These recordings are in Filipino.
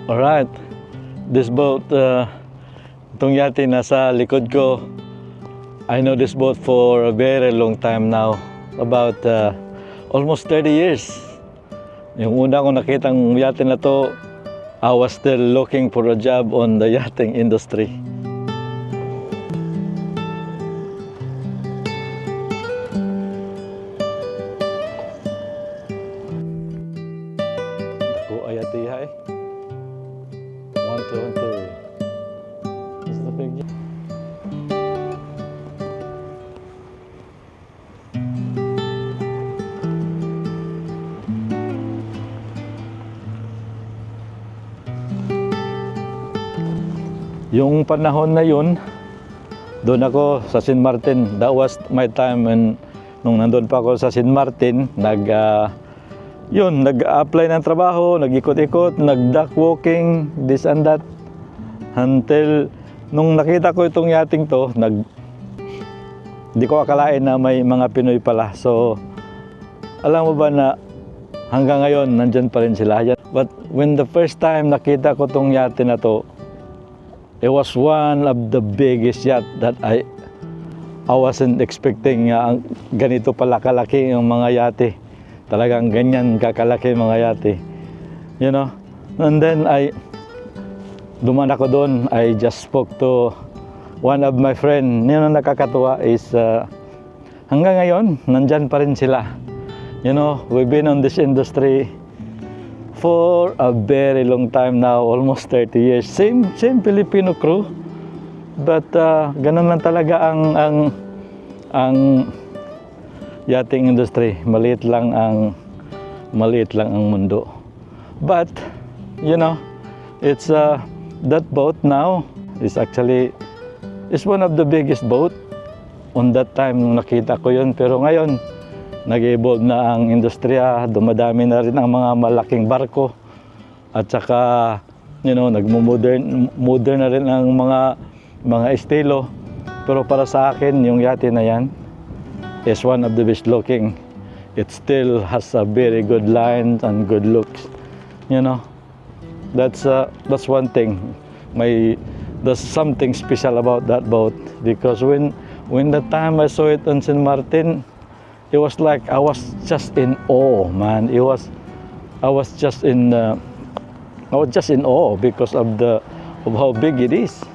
Alright, this boat, itong yate nasa likod ko, I know this boat for a very long time now, about almost 30 years. Yung una kong nakitang yate na to, I was still looking for a job on the yachting industry. Ako ay atihay. 1, 2, 3. This is the big yacht. Yung panahon na yun, doon ako sa St. Martin. That was my time when, nung nandun pa ako sa St. Martin, nag-apply ng trabaho, nag-ikot-ikot, nag-duck walking, this and that. Until, nung nakita ko itong yating to, di ko akalain na may mga Pinoy pala. So, alam mo ba na hanggang ngayon, nandyan pa rin sila. But when the first time nakita ko itong yate na to, it was one of the biggest yacht that I wasn't expecting. Ganito pala kalaki yung mga yate. Talagang ganyan kakalaki mga yate. You know? And then duman ako doon. I just spoke to one of my friend. Yun ang nakakatuwa is hanggang ngayon, nandyan pa rin sila. You know, we've been on this industry for a very long time now, almost 30 years. Same Filipino crew, but ganun lang talaga ang yachting industry. Maliit lang ang mundo. But you know, it's that boat now is one of the biggest boat. On that time nung nakita ko yun, pero ngayon nag-evolve na ang industriya, dumadami na rin ang mga malaking barko at saka you know, modern na rin ang mga estilo. Pero para sa akin, yung yate na yan is one of the best looking. It still has a very good line and good looks. You know, that's one thing. There's something special about that boat, because when the time I saw it on St. Martin, it was like I was just in awe, man. I was just in awe because of how big it is.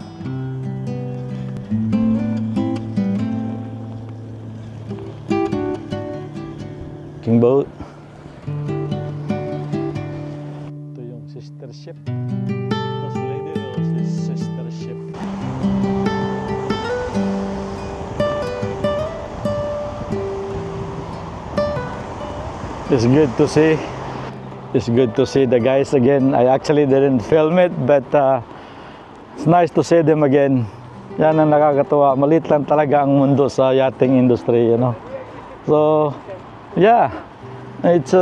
King boat. Ito yung sister ship. This lady is sister ship. It's good to see. It's good to see the guys again. I actually didn't film it, but it's nice to see them again. Yan ang nakakatuwa. Maliit lang talaga ang mundo sa yachting industry, you know. So, yeah, it's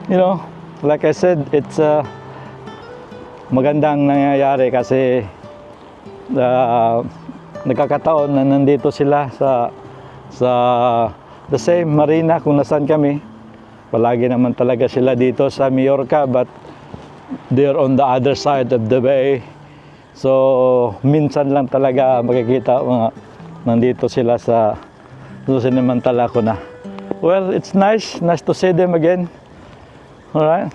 you know, like I said, it's magandang nangyayari kasi nagkakataon na nandito sila sa the same marina kung nasaan kami. Palagi naman talaga sila dito sa Majorca, but they're on the other side of the bay. So, minsan lang talaga makikita nandito sila sa sinimantala ko na. Well, it's nice to see them again. All right.